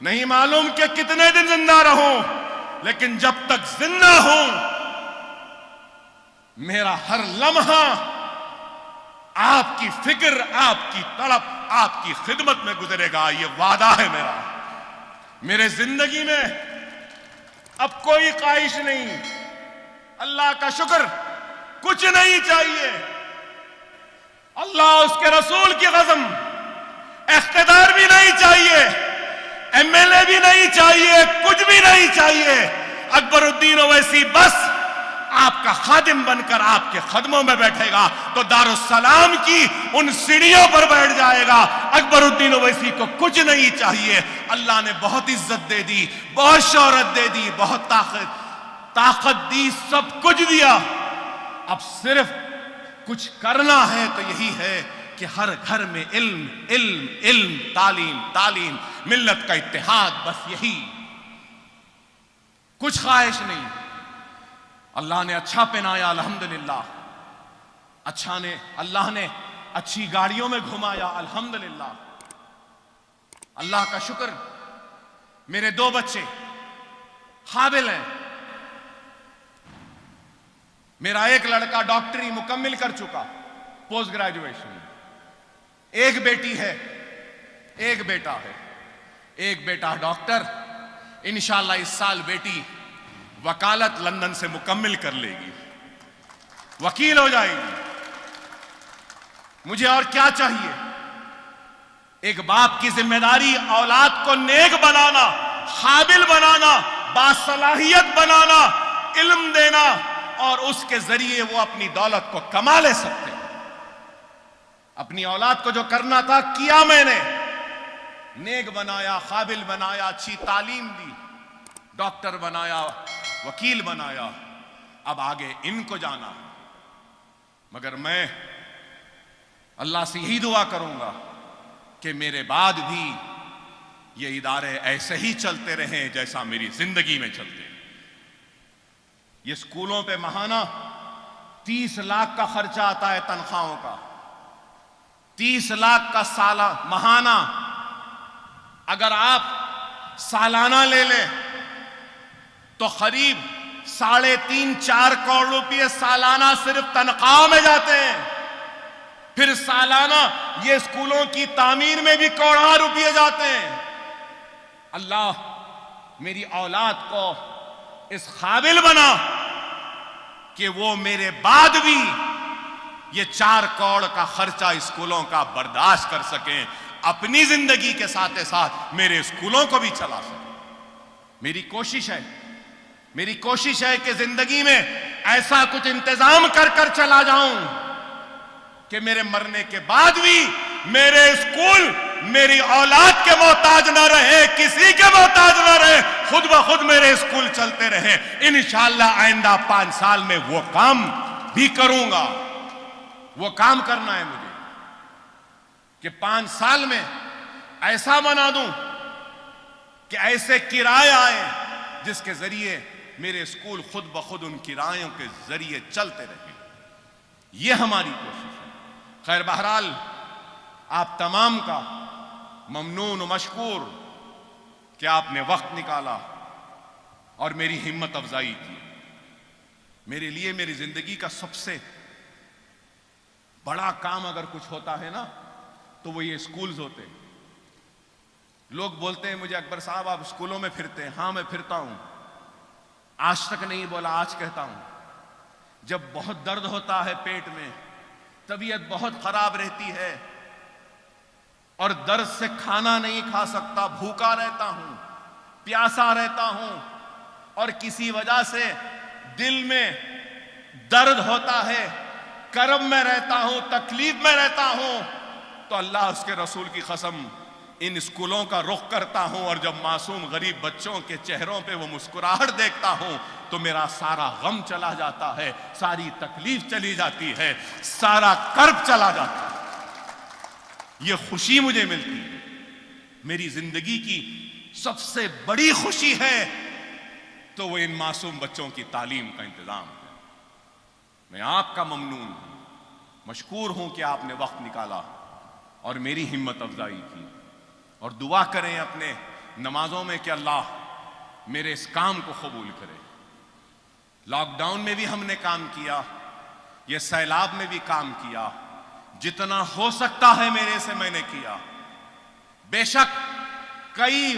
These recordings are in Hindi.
नहीं मालूम कि कितने दिन जिंदा रहूं, लेकिन जब तक जिंदा हूं मेरा हर लम्हा आपकी फिक्र, आपकी तड़प, आपकी खिदमत में गुजरेगा। ये वादा है मेरा। मेरे जिंदगी में अब कोई ख्वाहिश नहीं, अल्लाह का शुक्र, कुछ नहीं चाहिए। अल्लाह उसके रसूल की कसम, इख्तिदार भी नहीं चाहिए, एमएलए भी नहीं चाहिए, कुछ भी नहीं चाहिए। अकबरुद्दीन ओवैसी बस आपका खादिम बनकर आपके कदमों में बैठेगा तो दारुस्सलाम की उन सीढ़ियों पर बैठ जाएगा। अकबरुद्दीन ओवैसी को कुछ नहीं चाहिए। अल्लाह ने बहुत इज्जत दे दी, बहुत शोहरत दे दी, बहुत ताकत दी, सब कुछ दिया। अब सिर्फ कुछ करना है तो यही है कि हर घर में इल्म इल्म इल्म, तालीम तालीम, मिल्लत का इत्तेहाद, बस यही, कुछ ख्वाहिश नहीं। अल्लाह ने अच्छा पहनाया, अल्हम्दुलिल्लाह। अल्लाह ने अच्छी गाड़ियों में घुमाया, अल्हम्दुलिल्लाह। अल्लाह का शुक्र, मेरे 2 बच्चे काबिल हैं। मेरा एक लड़का डॉक्टरी मुकम्मिल कर चुका, पोस्ट ग्रेजुएशन। एक बेटी है, एक बेटा है। एक बेटा डॉक्टर, इंशाअल्लाह इस साल बेटी वकालत लंदन से मुकम्मिल कर लेगी, वकील हो जाएगी। मुझे और क्या चाहिए? एक बाप की जिम्मेदारी औलाद को नेक बनाना, काबिल बनाना, बासलाहियत बनाना, इल्म देना, और उसके जरिए वो अपनी दौलत को कमा ले सकते हैं। अपनी औलाद को जो करना था किया मैंने, नेक बनाया, काबिल बनाया, अच्छी तालीम दी, डॉक्टर बनाया, वकील बनाया। अब आगे इनको जाना। मगर मैं अल्लाह से यही दुआ करूंगा कि मेरे बाद भी ये इदारे ऐसे ही चलते रहें जैसा मेरी जिंदगी में चलते हैं। ये स्कूलों पे माहाना 30 लाख का खर्चा आता है तनख्वाहों का, 30 लाख का साला माहाना। अगर आप सालाना ले लें तो करीब 3.5-4 करोड़ रुपए सालाना सिर्फ तनख्वाह में जाते हैं। फिर सालाना ये स्कूलों की तामीर में भी करोड़ों रुपए जाते हैं। अल्लाह मेरी औलाद को इस काबिल बना कि वो मेरे बाद भी ये 4 करोड़ का खर्चा स्कूलों का बर्दाश्त कर सकें, अपनी जिंदगी के साथ साथ मेरे स्कूलों को भी चला सकें। मेरी कोशिश है कि जिंदगी में ऐसा कुछ इंतजाम कर चला जाऊं कि मेरे मरने के बाद भी मेरे स्कूल मेरी औलाद के मोहताज ना रहे, किसी के मोहताज ना रहे, खुद ब खुद मेरे स्कूल चलते रहे। इंशाअल्लाह आइंदा 5 साल में वो काम भी करूंगा। वो काम करना है मुझे कि 5 साल में ऐसा बना दूं कि ऐसे किराए आए जिसके जरिए मेरे स्कूल खुद ब खुद उन किरायों के जरिए चलते रहे। ये हमारी कोशिश है। खैर, बहरहाल आप तमाम का ममनून व मशकूर कि आपने वक्त निकाला और मेरी हिम्मत अफजाई की। मेरे लिए मेरी जिंदगी का सबसे बड़ा काम अगर कुछ होता है ना तो वो ये स्कूल्स होते हैं। लोग बोलते हैं मुझे, अकबर साहब आप स्कूलों में फिरते हैं। हाँ, मैं फिरता हूं। आज तक नहीं बोला, आज कहता हूं। जब बहुत दर्द होता है पेट में, तबीयत बहुत खराब रहती है और दर्द से खाना नहीं खा सकता, भूखा रहता हूं, प्यासा रहता हूं और किसी वजह से दिल में दर्द होता है, कर्ब में रहता हूं, तकलीफ में रहता हूं, तो अल्लाह उसके रसूल की कसम इन स्कूलों का रुख करता हूं और जब मासूम गरीब बच्चों के चेहरों पे वो मुस्कुराहट देखता हूं तो मेरा सारा गम चला जाता है, सारी तकलीफ चली जाती है, सारा कर्ब चला जाता है। ये खुशी मुझे मिलती है। मेरी जिंदगी की सबसे बड़ी खुशी है तो वो इन मासूम बच्चों की तालीम का इंतजाम है। मैं आपका ममनून हूं, मशकूर हूं कि आपने वक्त निकाला और मेरी हिम्मत अफजाई की। और दुआ करें अपने नमाजों में कि अल्लाह मेरे इस काम को कबूल करे। लॉकडाउन में भी हमने काम किया, ये सैलाब में भी काम किया, जितना हो सकता है मेरे से मैंने किया। बेशक कई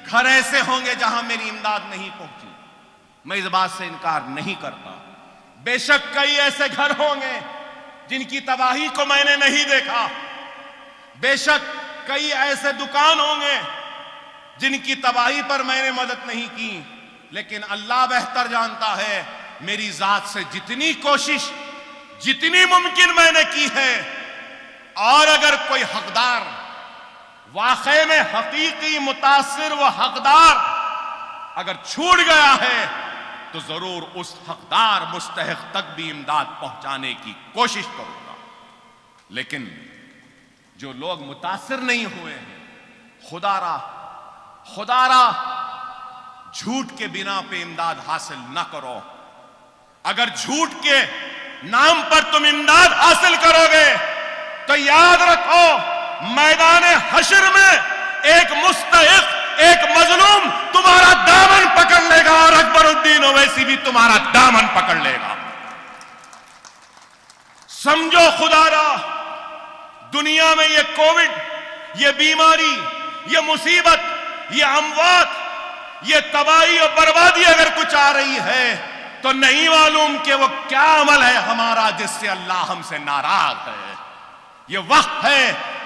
घर ऐसे होंगे जहां मेरी इमदाद नहीं पहुंची, मैं इस बात से इनकार नहीं करता। बेशक कई ऐसे घर होंगे जिनकी तबाही को मैंने नहीं देखा। बेशक कई ऐसे दुकान होंगे जिनकी तबाही पर मैंने मदद नहीं की। लेकिन अल्लाह बेहतर जानता है, मेरी जात से जितनी कोशिश जितनी मुमकिन मैंने की है, और अगर कोई हकदार वाकई में हकीकी मुतासिर व हकदार अगर छूट गया है तो जरूर उस हकदार मुस्तहिक तक भी इमदाद पहुंचाने की कोशिश करूंगा। लेकिन जो लोग मुतासिर नहीं हुए हैं, खुदारा झूठ के बिना पे इमदाद हासिल ना करो। अगर झूठ के नाम पर तुम इमदाद हासिल करोगे तो याद रखो, मैदान हश्र में एक मुस्तहिक, एक मजलूम तुम्हारा दामन पकड़ लेगा और अकबरुद्दीन ओवैसी भी तुम्हारा दामन पकड़ लेगा। समझो खुदारा, दुनिया में ये कोविड, ये बीमारी, ये मुसीबत, ये अमवात, ये तबाही और बर्बादी अगर कुछ आ रही है तो नहीं मालूम कि वो क्या अमल है हमारा जिससे अल्लाह हमसे नाराज है। ये वक्त है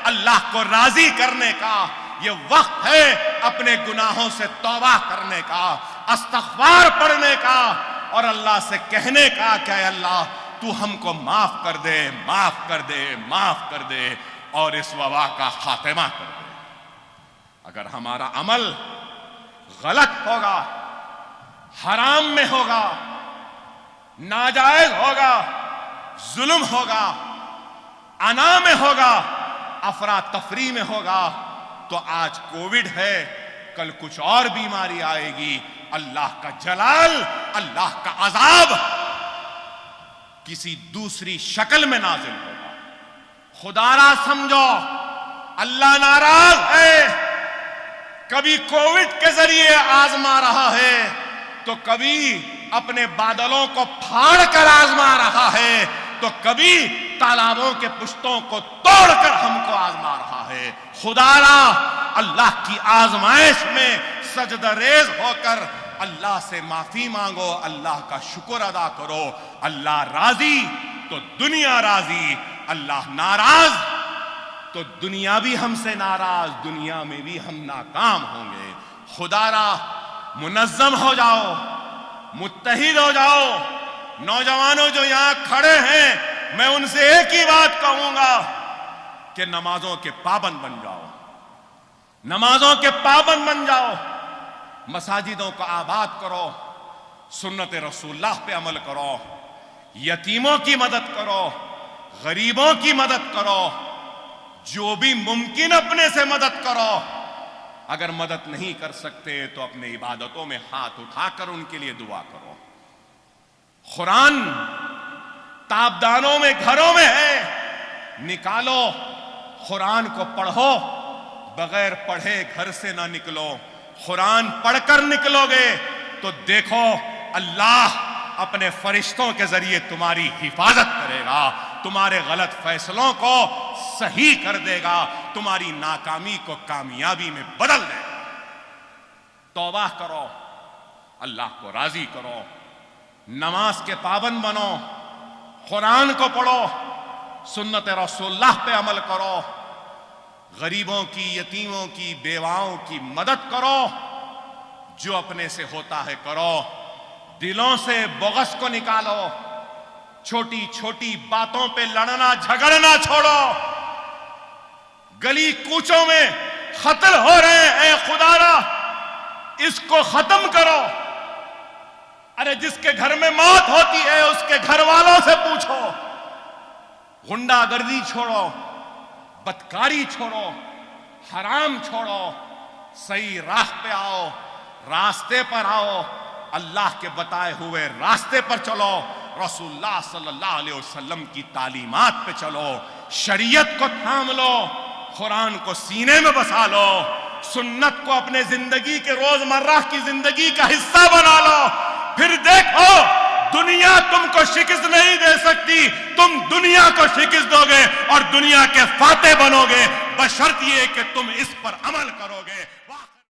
अल्लाह को राजी करने का, ये वक्त है अपने गुनाहों से तौबा करने का, इस्तग़फ़ार पढ़ने का और अल्लाह से कहने का कि अल्लाह तू हमको माफ कर दे, माफ कर दे, माफ कर दे और इस वबा का खात्मा कर दे। अगर हमारा अमल गलत होगा, हराम में होगा, नाजायज होगा, जुल्म होगा, अना में होगा, अफरा तफरी में होगा, तो आज कोविड है, कल कुछ और बीमारी आएगी, अल्लाह का जलाल, अल्लाह का अजाब किसी दूसरी शक्ल में नाजिल होगा। खुदारा समझो, अल्लाह नाराज है। कभी कोविड के जरिए आजमा रहा है तो कभी अपने बादलों को फाड़ कर आजमा रहा है, तो कभी तालाबों के पुश्तों को तोड़कर हमको आजमा रहा है। खुदारा, अल्लाह की आजमाइश में सजदरेज होकर अल्लाह से माफी मांगो, अल्लाह का शुक्र अदा करो। अल्लाह राजी तो दुनिया राजी, अल्लाह नाराज तो दुनिया भी हमसे नाराज, दुनिया में भी हम नाकाम होंगे। खुदारा, मुनज़्ज़म हो जाओ, मुत्तहिद हो जाओ। नौजवानों जो यहां खड़े हैं, मैं उनसे एक ही बात कहूंगा कि नमाजों के पाबंद बन जाओ, नमाजों के पाबंद बन जाओ। मसाजिदों को आबाद करो, सुन्नत रसूलुल्लाह पे अमल करो, यतीमों की मदद करो, गरीबों की मदद करो, जो भी मुमकिन अपने से मदद करो। अगर मदद नहीं कर सकते तो अपने इबादतों में हाथ उठाकर उनके लिए दुआ करो। कुरान ताबदानों में, घरों में है, निकालो, कुरान को पढ़ो, बगैर पढ़े घर से ना निकलो। कुरान पढ़कर निकलोगे तो देखो अल्लाह अपने फरिश्तों के जरिए तुम्हारी हिफाजत करेगा, तुम्हारे गलत फैसलों को सही कर देगा, तुम्हारी नाकामी को कामयाबी में बदल देगा। तौबा करो, अल्लाह को राजी करो, नमाज के पाबंद बनो, कुरान को पढ़ो, सुन्नत रसूलुल्लाह पे अमल करो, गरीबों की, यतीमों की, बेवाओं की मदद करो, जो अपने से होता है करो। दिलों से बुग़्ज़ को निकालो, छोटी छोटी बातों पे लड़ना झगड़ना छोड़ो। गली कूचों में कत्ल हो रहे हैं, खुदारा इसको खत्म करो। अरे जिसके घर में मौत होती है उसके घर वालों से पूछो। गुंडागर्दी छोड़ो, बदकारी छोड़ो, हराम छोड़ो, सही राह पे आओ, रास्ते पर आओ, अल्लाह के बताए हुए रास्ते पर चलो, रसूलुल्लाह सल्लल्लाहु अलैहि वसल्लम की तालीमात पे चलो, शरीयत को थाम लो, कुरान को सीने में बसा लो, सुन्नत को अपने जिंदगी के रोजमर्रा की जिंदगी का हिस्सा बना लो। फिर देखो दुनिया तुमको शिकस्त नहीं दे सकती, तुम दुनिया को शिकस्त दोगे और दुनिया के फाते बनोगे, बशर्त ये कि तुम इस पर अमल करोगे।